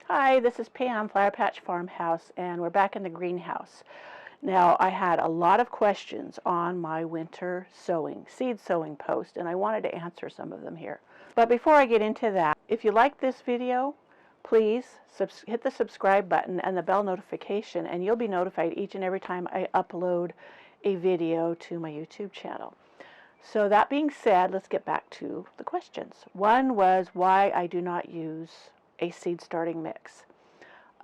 Hi, this is Pam, Flower Patch Farmhouse, and we're back in the greenhouse. Now, I had a lot of questions on my winter seed sowing post, and I wanted to answer some of them here. But before I get into that, if you like this video, please hit the subscribe button and the bell notification, and you'll be notified each and every time I upload a video to my YouTube channel. So that being said, let's get back to the questions. One was why I do not use a seed starting mix.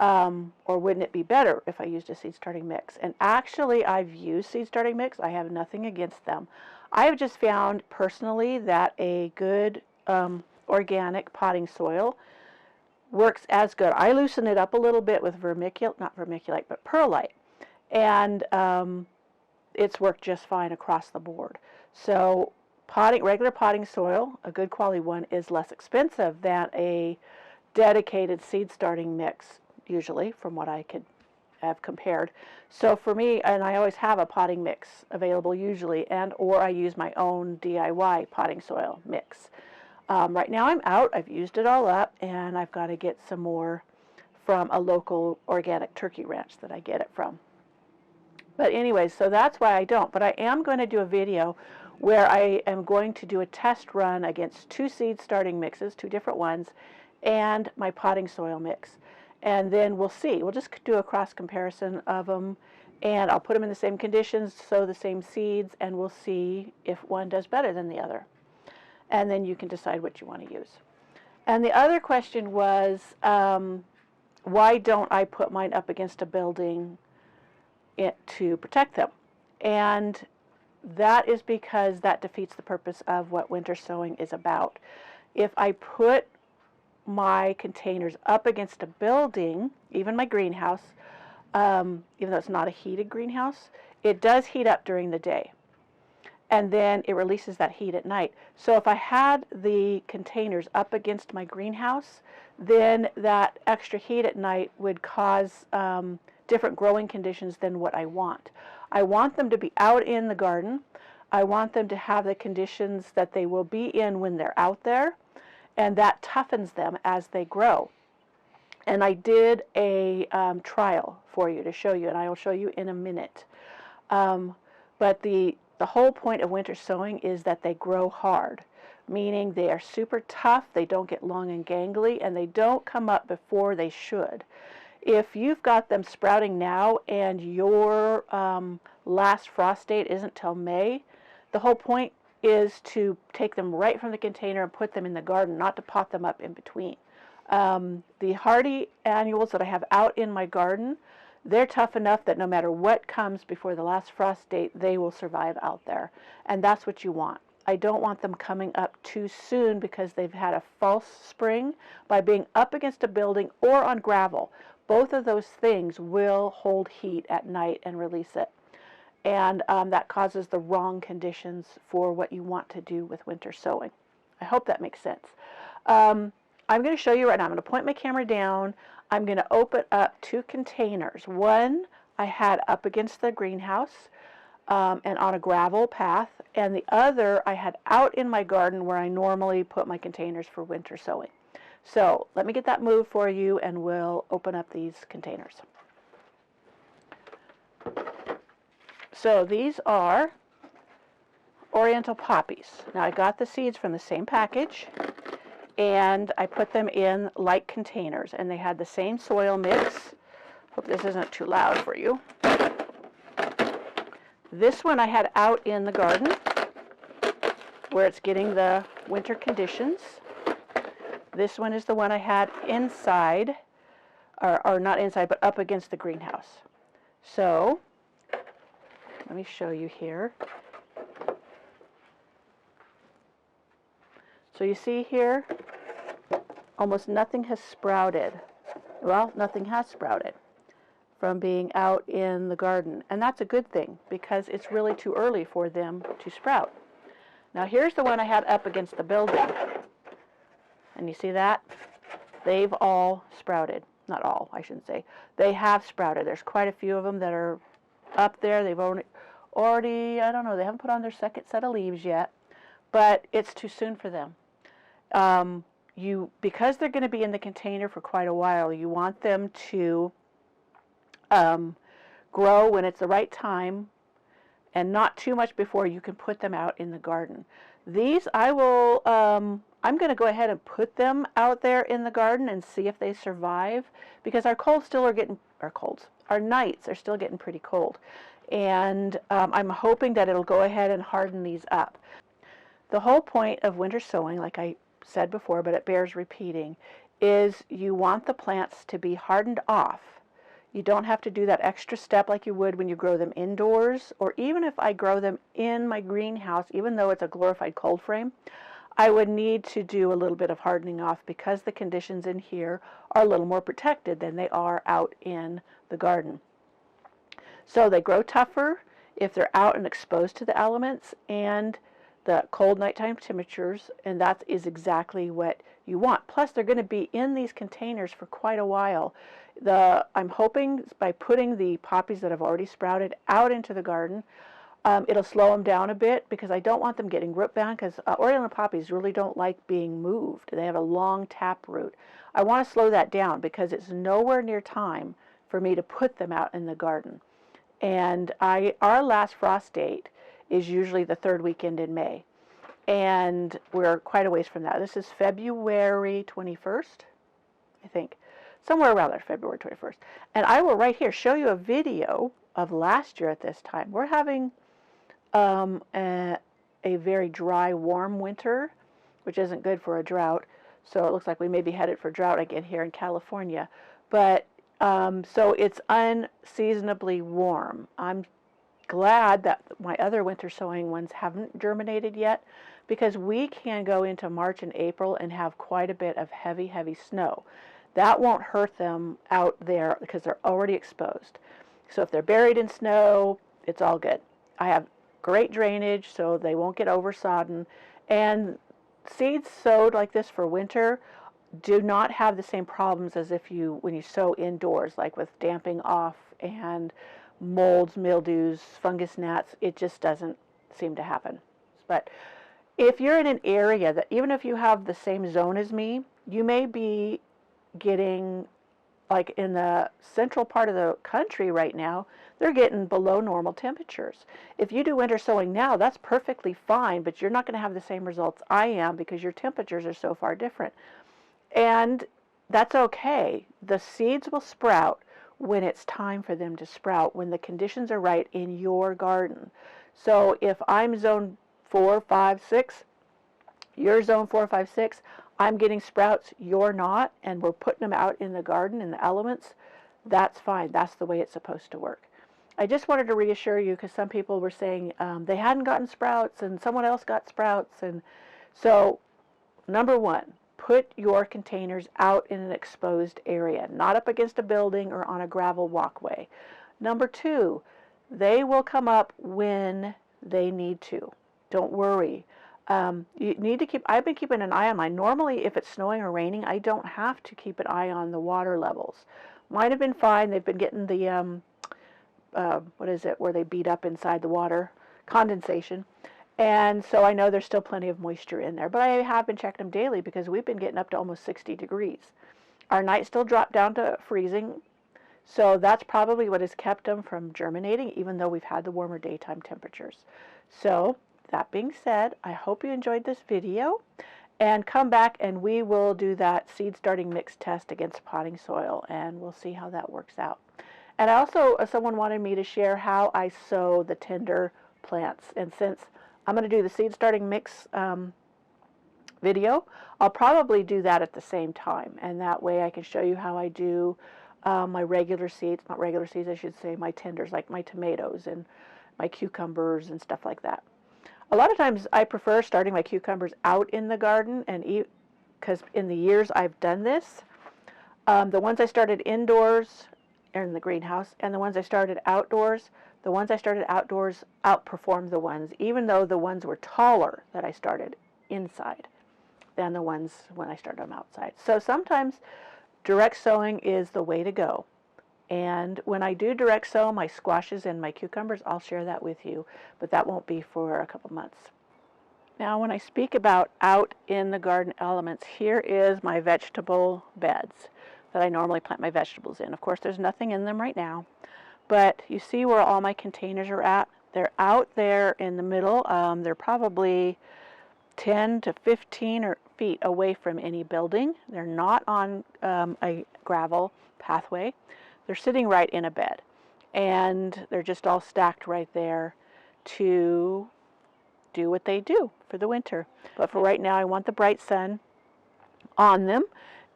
Or wouldn't it be better if I used a seed starting mix? And actually, I've used seed starting mix. I have nothing against them. I have just found personally that a good organic potting soil works as good. I loosen it up a little bit with not vermiculite, but perlite. And it's worked just fine across the board. So regular potting soil, a good quality one, is less expensive than a dedicated seed starting mix, usually, from what I could have compared. So for me, and I always have a potting mix available usually, or I use my own DIY potting soil mix. Right now I'm out, I've used it all up, and I've got to get some more from a local organic turkey ranch that I get it from. But anyway, so that's why I don't. But I am going to do a video where I am going to do a test run against two seed starting mixes, two different ones, and my potting soil mix. And then we'll see. We'll just do a cross comparison of them, and I'll put them in the same conditions, sow the same seeds, and we'll see if one does better than the other. And then you can decide what you want to use. And the other question was, why don't I put mine up against a building to protect them? And that is because that defeats the purpose of what winter sowing is about. If I put my containers up against a building, even my greenhouse, even though it's not a heated greenhouse, it does heat up during the day. And then it releases that heat at night. So if I had the containers up against my greenhouse, then that extra heat at night would cause different growing conditions than what I want. I want them to be out in the garden. I want them to have the conditions that they will be in when they're out there, and that toughens them as they grow. And I did a trial for you to show you, and I will show you in a minute. But the whole point of winter sowing is that they grow hard, meaning they are super tough, they don't get long and gangly, and they don't come up before they should. If you've got them sprouting now and your last frost date isn't till May, the whole point is to take them right from the container and put them in the garden, not to pot them up in between. The hardy annuals that I have out in my garden, they're tough enough that no matter what comes before the last frost date, they will survive out there. And that's what you want. I don't want them coming up too soon because they've had a false spring by being up against a building or on gravel. Both of those things will hold heat at night and release it. And that causes the wrong conditions for what you want to do with winter sowing. I hope that makes sense. I'm going to show you right now. I'm going to point my camera down. I'm going to open up two containers. One I had up against the greenhouse and on a gravel path, and the other I had out in my garden where I normally put my containers for winter sowing. So let me get that moved for you, and we'll open up these containers. So these are Oriental poppies. Now I got the seeds from the same package, and I put them in light containers, and they had the same soil mix. Hope this isn't too loud for you. This one I had out in the garden where it's getting the winter conditions. This one is the one I had inside, or not inside, but up against the greenhouse. So let me show you here. So you see here, almost nothing has sprouted. Well, nothing has sprouted from being out in the garden. And that's a good thing because it's really too early for them to sprout. Now here's the one I had up against the building. And you see that? They've all sprouted. Not all, I shouldn't say. They have sprouted. There's quite a few of them that are up there. They've already, I don't know, they haven't put on their second set of leaves yet. But it's too soon for them. because they're going to be in the container for quite a while, you want them to grow when it's the right time and not too much before you can put them out in the garden. These I'm going to go ahead and put them out there in the garden and see if they survive, because our nights are still getting pretty cold. And I'm hoping that it'll go ahead and harden these up. The whole point of winter sowing, like I said before, but it bears repeating, is you want the plants to be hardened off. You don't have to do that extra step like you would when you grow them indoors, or even if I grow them in my greenhouse, even though it's a glorified cold frame, I would need to do a little bit of hardening off because the conditions in here are a little more protected than they are out in the garden. So they grow tougher if they're out and exposed to the elements and the cold nighttime temperatures, and that is exactly what you want. Plus, they're going to be in these containers for quite a while. I'm hoping by putting the poppies that have already sprouted out into the garden, it'll slow them down a bit, because I don't want them getting root bound, because Oriental poppies really don't like being moved. They have a long tap root. I want to slow that down because it's nowhere near time for me to put them out in the garden. And our last frost date is usually the third weekend in May. And we're quite a ways from that. This is February 21st, I think. Somewhere around there, February 21st. And I will right here show you a video of last year at this time. We're having a very dry, warm winter, which isn't good for a drought. So it looks like we may be headed for drought again here in California. But so it's unseasonably warm. I'm glad that my other winter sowing ones haven't germinated yet, because we can go into March and April and have quite a bit of heavy, heavy snow. That won't hurt them out there because they're already exposed. So if they're buried in snow, it's all good. I have great drainage, so they won't get oversodden. And seeds sowed like this for winter do not have the same problems as when you sow indoors, like with damping off and molds, mildews, fungus gnats. It just doesn't seem to happen. But if you're in an area that, even if you have the same zone as me, you may be getting, like in the central part of the country right now, they're getting below normal temperatures. If you do winter sowing now, that's perfectly fine, but you're not going to have the same results I am because your temperatures are so far different. And that's okay. The seeds will sprout when it's time for them to sprout, when the conditions are right in your garden. So if I'm zone 4, 5, 6, you're zone 4, 5, 6, I'm getting sprouts, you're not, and we're putting them out in the garden in the elements, that's fine. That's the way it's supposed to work. I just wanted to reassure you, because some people were saying they hadn't gotten sprouts and someone else got sprouts. And so, number one, put your containers out in an exposed area, not up against a building or on a gravel walkway. Number two, they will come up when they need to. Don't worry. You need to I've been keeping an eye on mine. Normally, if it's snowing or raining, I don't have to keep an eye on the water levels. Mine have been fine. They've been getting the, what is it, where they beat up inside the water, condensation. And so I know there's still plenty of moisture in there. But I have been checking them daily because we've been getting up to almost 60 degrees. Our nights still drop down to freezing. So that's probably what has kept them from germinating, even though we've had the warmer daytime temperatures. So that being said, I hope you enjoyed this video, and come back and we will do that seed starting mix test against potting soil, and we'll see how that works out. And also, someone wanted me to share how I sow the tender plants, and since I'm going to do the seed starting mix video, I'll probably do that at the same time, and that way I can show you how I do my regular seeds, not regular seeds, I should say, my tenders, like my tomatoes and my cucumbers and stuff like that. A lot of times I prefer starting my cucumbers out in the garden, and because in the years I've done this, the ones I started indoors are in the greenhouse, and the ones I started outdoors, outperformed the ones, even though the ones were taller that I started inside than the ones when I started them outside. So sometimes direct sowing is the way to go. And when I do direct sow my squashes and my cucumbers, I'll share that with you, but that won't be for a couple months. Now, when I speak about out in the garden elements, here is my vegetable beds that I normally plant my vegetables in. Of course, there's nothing in them right now, but you see where all my containers are at? They're out there in the middle. They're probably 10 to 15 feet away from any building. They're not on a gravel pathway. They're sitting right in a bed, and they're just all stacked right there to do what they do for the winter. But for right now, I want the bright sun on them,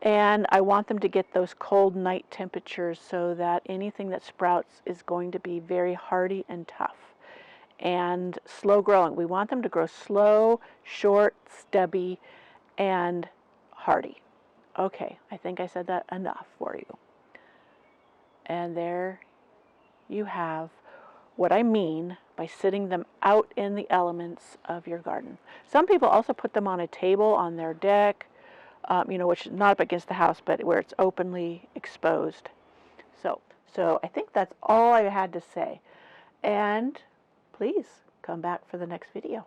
and I want them to get those cold night temperatures so that anything that sprouts is going to be very hardy and tough and slow growing. We want them to grow slow, short, stubby, and hardy. Okay, I think I said that enough for you. And there you have what I mean by sitting them out in the elements of your garden. Some people also put them on a table on their deck, which is not up against the house, but where it's openly exposed. So I think that's all I had to say. And please come back for the next video.